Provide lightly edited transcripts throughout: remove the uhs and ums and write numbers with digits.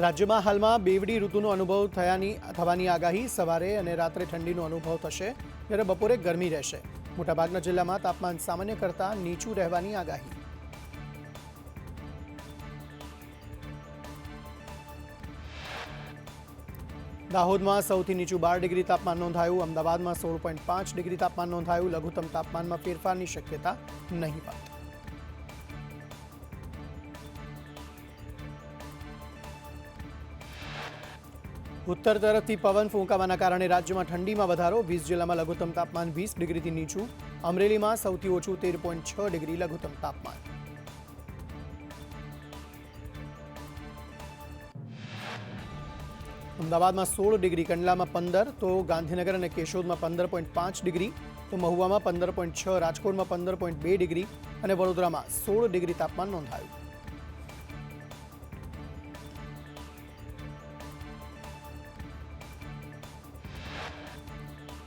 રાજ્યમાં હાલમાં બેવડી ઋતુનો અનુભવ થવાની આગાહી. સવારે અને રાત્રે ઠંડીનો અનુભવ થશે, જ્યારે બપોરે ગરમી રહેશે. મોટાભાગના જિલ્લામાં તાપમાન સામાન્ય કરતાં નીચું રહેવાની આગાહી. દાહોદમાં સૌથી નીચું 12 ડિગ્રી તાપમાન નોંધાયું. અમદાવાદમાં 16.5 ડિગ્રી તાપમાન નોંધાયું. લઘુત્તમ તાપમાનમાં ફેરફારની શક્યતા નહીવત. ઉત્તર તરફથી પવન ફૂંકાવાના કારણે રાજ્યમાં ઠંડીમાં વધારો. 20 જિલ્લામાં લઘુત્તમ તાપમાન 20 ડિગ્રીથી નીચું. અમરેલીમાં સૌથી ઓછું 13.6 ડિગ્રી લઘુત્તમ તાપમાન. અમદાવાદમાં 16 ડિગ્રી, કંડલામાં 15, તો ગાંધીનગર અને કેશોદમાં 15.5 ડિગ્રી, તો મહુવામાં 15.6, રાજકોટમાં 15.2 ડિગ્રી અને વડોદરામાં 16 ડિગ્રી તાપમાન નોંધાયું.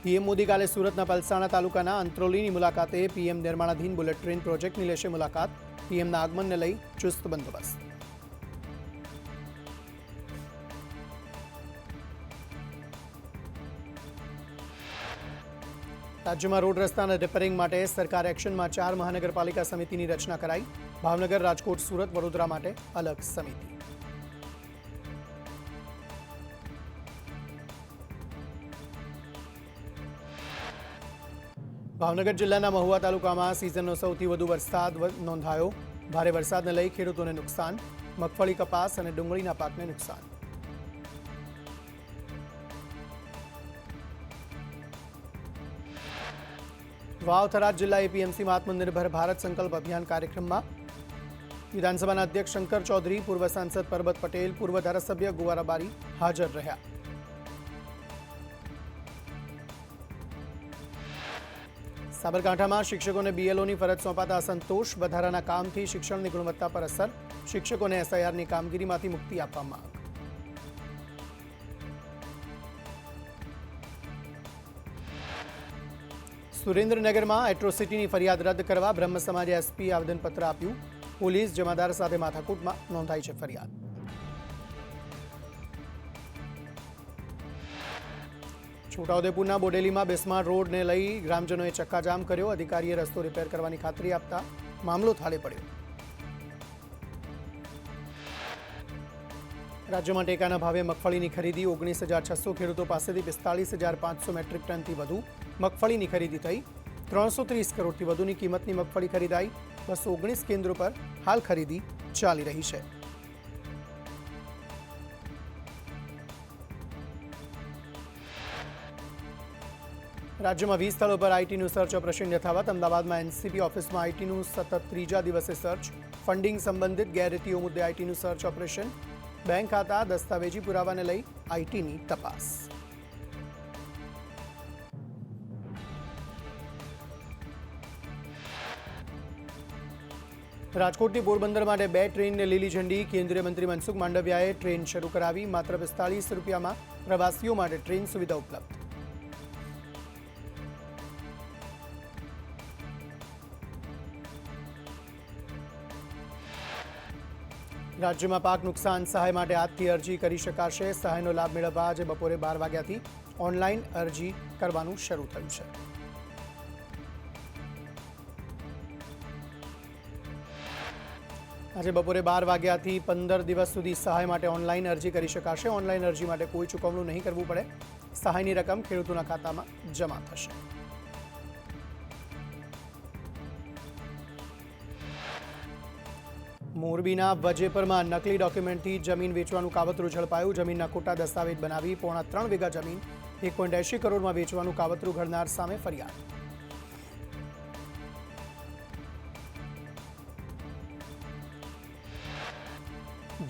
પીએમ મોદી કાલે સુરતના પલસાણા તાલુકાના અંત્રોલીની મુલાકાતે. પીએમ નિર્માણાધીન બુલેટ ટ્રેન પ્રોજેક્ટની લેશે મુલાકાત. પીએમના આગમનને લઈ ચુસ્ત બંદોબસ્ત. રાજ્યમાં રોડ રસ્તાના રિપેરિંગ માટે સરકાર એક્શનમાં 4 મહાનગરપાલિકા સમિતિની રચના કરાઈ. ભાવનગર, રાજકોટ, સુરત, વડોદરા માટે અલગ સમિતિ. ભાવનગર જિલ્લાના મહુવા તાલુકામાં સિઝનનો સૌથી વધુ વરસાદ નોંધાયો. ભારે વરસાદને લઈ ખેડૂતોને નુકસાન. મગફળી, કપાસ અને ડુંગળીના પાકને નુકસાન. વાવ થરાદ જિલ્લા એપીએમસીમાં આત્મનિર્ભર ભારત સંકલ્પ અભિયાન કાર્યક્રમમાં વિધાનસભાના અધ્યક્ષ શંકર ચૌધરી, પૂર્વ સાંસદ પરબત પટેલ, પૂર્વ ધારાસભ્ય ગુવારાબારી હાજર રહ્યા. સાબરકાંઠામાં શિક્ષકોને બીએલઓની ફરજ સોંપાતા અસંતોષ. વધારાના કામથી શિક્ષણની ગુણવત્તા પર અસર. શિક્ષકોને એસઆઈઆરની કામગીરીમાંથી મુક્તિ આપવા માંગ. સુરેન્દ્રનગરમાં એટ્રોસિટીની ફરિયાદ રદ કરવા બ્રહ્મ સમાજે એસપી આવેદનપત્ર આપ્યું. પોલીસ જમાદાર સાથે માથાકૂટમાં નોંધાઈ છે ફરિયાદ. છોટાઉદેપુરના બોડેલીમાં બિસ્માર રોડને લઈ ગ્રામજનોએ ચક્કાજામ કર્યો. અધિકારીએ રસ્તો રિપેર કરવાની ખાતરી આપતા મામલો થાળે પડ્યો. રાજ્યમાં ટેકાના ભાવે મગફળીની ખરીદી. 19,600 ખેડૂતો પાસેથી 45,500 મેટ્રિક ટનથી વધુ મગફળીની ખરીદી થઈ. 330 કરોડથી વધુની કિંમતની મગફળી ખરીદાઈ. 219 કેન્દ્રો પર હાલ ખરીદી ચાલી રહી છે. રાજ્યમાં 20 સ્થળો પર આઈટીનું સર્ચ ઓપરેશન યથાવત. અમદાવાદમાં એનસીપી ઓફિસમાં આઈટીનું સતત 3જા દિવસે સર્ચ. ફંડિંગ સંબંધિત ગેરરીતિઓ મુદ્દે આઈટીનું સર્ચ ઓપરેશન. બેંક ખાતા, દસ્તાવેજી પુરાવાને લઈ આઈટીની તપાસ. રાજકોટથી પોરબંદર માટે 2 ટ્રેનને લીલી ઝંડી. કેન્દ્રીય મંત્રી મનસુખ માંડવિયાએ ટ્રેન શરૂ કરાવી. માત્ર 45 રૂપિયામાં પ્રવાસીઓ માટે ટ્રેન સુવિધા ઉપલબ્ધ. રાજ્યમાં પાક નુકસાન સહાય માટે આજથી અરજી કરી શકાશે. સહાયનો લાભ મેળવવા આજે બપોરે 12 વાગ્યાથી ઓનલાઈન અરજી કરવાનું શરૂ થયું છે. આજે બપોરે 12 વાગ્યાથી 15 દિવસ સુધી સહાય માટે ઓનલાઈન અરજી કરી શકાશે. ઓનલાઈન અરજી માટે કોઈ ચૂકવણું નહીં કરવું પડે. સહાયની રકમ ખેડૂતોના ખાતામાં જમા થશે. મોરબીના વજેપરમાં નકલી ડોક્યુમેન્ટથી જમીન વેચવાનું કાવતરું ઝડપાયું. જમીનના ખોટા દસ્તાવેજ બનાવી 3.5 વીઘા જમીન 1.80 કરોડમાં વેચવાનું કાવતરું ઘડનાર સામે ફરિયાદ.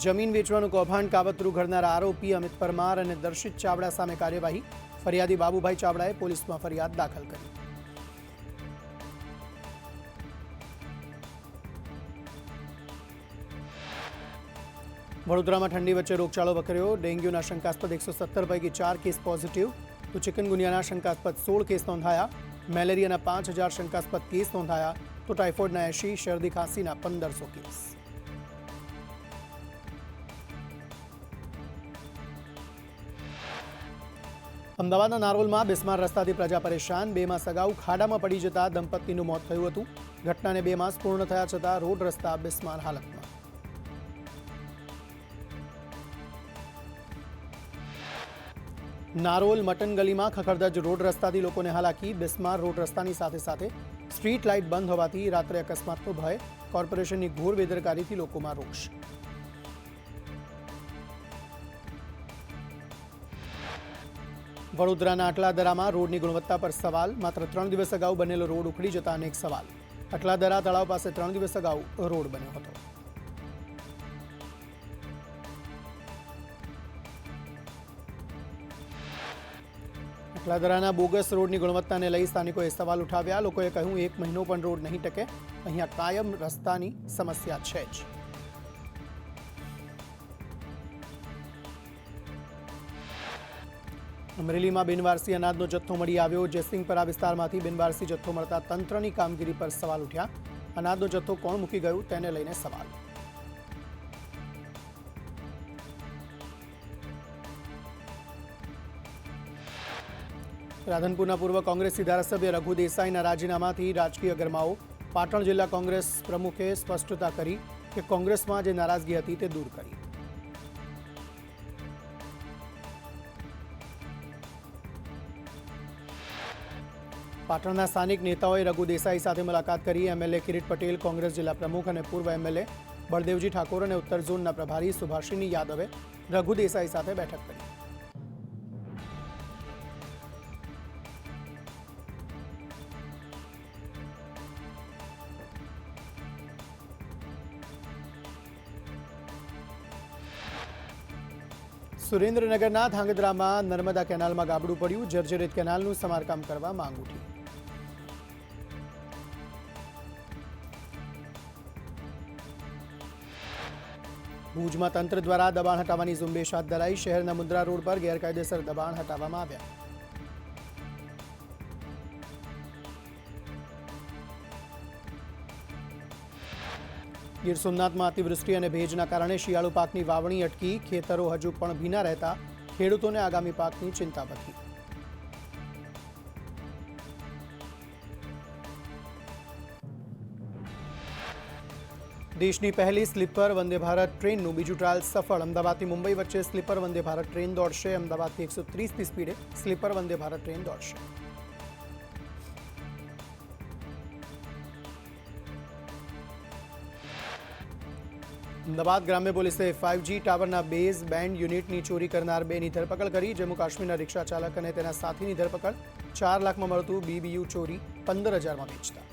જમીન વેચવાનું કૌભાંડ કાવતરું ઘડનાર આરોપી અમિત પરમાર અને દર્શિત ચાવડા સામે કાર્યવાહી. ફરિયાદી બાબુભાઈ ચાવડાએ પોલીસમાં ફરિયાદ દાખલ કરી. વડોદરામાં ઠંડી વચ્ચે રોગચાળો વકર્યો. ડેન્ગ્યુના શંકાસ્પદ 117 પૈકી 4 કેસ પોઝિટિવ, તો ચિકનગુનિયાના શંકાસ્પદ 16 કેસ નોંધાયા. મેલેરિયાના 5,000 શંકાસ્પદ કેસ નોંધાયા, તો ટાઇફોઇડના 80, શરદી ખાંસીના 1,500 કેસ. અમદાવાદના નારોલમાં બિસ્માર રસ્તાથી પ્રજા પરેશાન. 2 માસ અગાઉ ખાડામાં પડી જતા દંપતીનું મોત થયું હતું. ઘટનાને 2 માસ પૂર્ણ થયા છતાં રોડ રસ્તા બિસ્માર હાલતમાં. નારોલ મટન ગલીમાં ખખડધજ રોડ રસ્તાથી લોકોને હાલાકી. બિસ્માર રોડ રસ્તાની સાથે સાથે સ્ટ્રીટ લાઇટ બંધ હોવાથી રાત્રે અકસ્માતનો ભય. કોર્પોરેશનની ઘોર બેદરકારીથી લોકોમાં રોષ. વડોદરાના અટલાદરામાં રોડની ગુણવત્તા પર સવાલ. માત્ર 3 દિવસ અગાઉ બનેલો રોડ ઉખડી જતા અનેક સવાલ. અટલાદરા તળાવ પાસે 3 દિવસ અગાઉ રોડ બન્યો હતો. અટલાદરાના બોગસ રોડની ગુણવત્તાને લઈ સ્થાનિકોએ સવાલ ઉઠાવ્યા. લોકોએ કહ્યું 1 મહિનો પણ રોડ નહીં ટકે. અહીંયા કાયમ રસ્તાની સમસ્યા છે જ. અમરેલીમાં બિનવારસી અનાજનો જથ્થો મળી આવ્યો. જયસિંહપરા વિસ્તારમાંથી બિનવારસી જથ્થો મળતા તંત્રની કામગીરી પર સવાલ ઉઠ્યા. અનાજનો જથ્થો કોણ મૂકી ગયું તેને લઈને સવાલ. રાધનપુરના પૂર્વ કોંગ્રેસી ધારાસભ્ય રઘુ દેસાઈના રાજીનામાથી રાજકીય ગરમાવો. પાટણ જિલ્લા કોંગ્રેસ પ્રમુખે સ્પષ્ટતા કરી કે કોંગ્રેસમાં જે નારાજગી હતી તે દૂર કરી. પાટણના સ્થાનિક નેતાઓએ રઘુ દેસાઈ સાથે મુલાકાત કરી. એમએલએ કિરીટ પટેલ, કોંગ્રેસ જિલ્લા પ્રમુખ અને પૂર્વ એમએલએ બળદેવજી ઠાકોર અને ઉત્તર ઝોનના પ્રભારી સુભાષિની યાદવે રઘુ દેસાઈ સાથે બેઠક કરી. સુરેન્દ્રનગરના ધાંગધ્રામાં નર્મદા કેનાલમાં ગાબડું પડ્યું. જર્જરિત કેનાલનું સમારકામ કરવા માંગ ઉઠી. ભુજમાં તંત્ર દ્વારા દબાણ હટાવવાની ઝુંબેશ હાથ ધરાઈ. શહેરના મુન્દ્રા રોડ પર ગેરકાયદેસર દબાણ હટાવવામાં આવ્યા. ગીર સોમનાથમાં અતિવૃષ્ટિ અને ભેજના કારણે શિયાળુ પાકની વાવણી અટકી. ખેતરો હજુ પણ ભીના રહેતા ખેડૂતોને આગામી પાકની ચિંતા વધી. દેશની પહેલી સ્લીપર વંદે ભારત ટ્રેનનું બીજું ટ્રાયલ સફળ. અમદાવાદથી મુંબઈ વચ્ચે સ્લીપર વંદે ભારત ટ્રેન દોડશે. અમદાવાદથી 130ની સ્પીડે સ્લીપર વંદે ભારત ટ્રેન દોડશે. અમદાવાદ ગ્રામ્ય પોલીસે 5G ટાવરના બેઝ બેન્ડ યુનિટની ચોરી કરનાર 2ની ધરપકડ કરી. જમ્મુ કાશ્મીરના રિક્ષા ચાલક અને તેના સાથીની ધરપકડ. 4 લાખમાં મળતું BBU ચોરી 15,000માં વેચતા.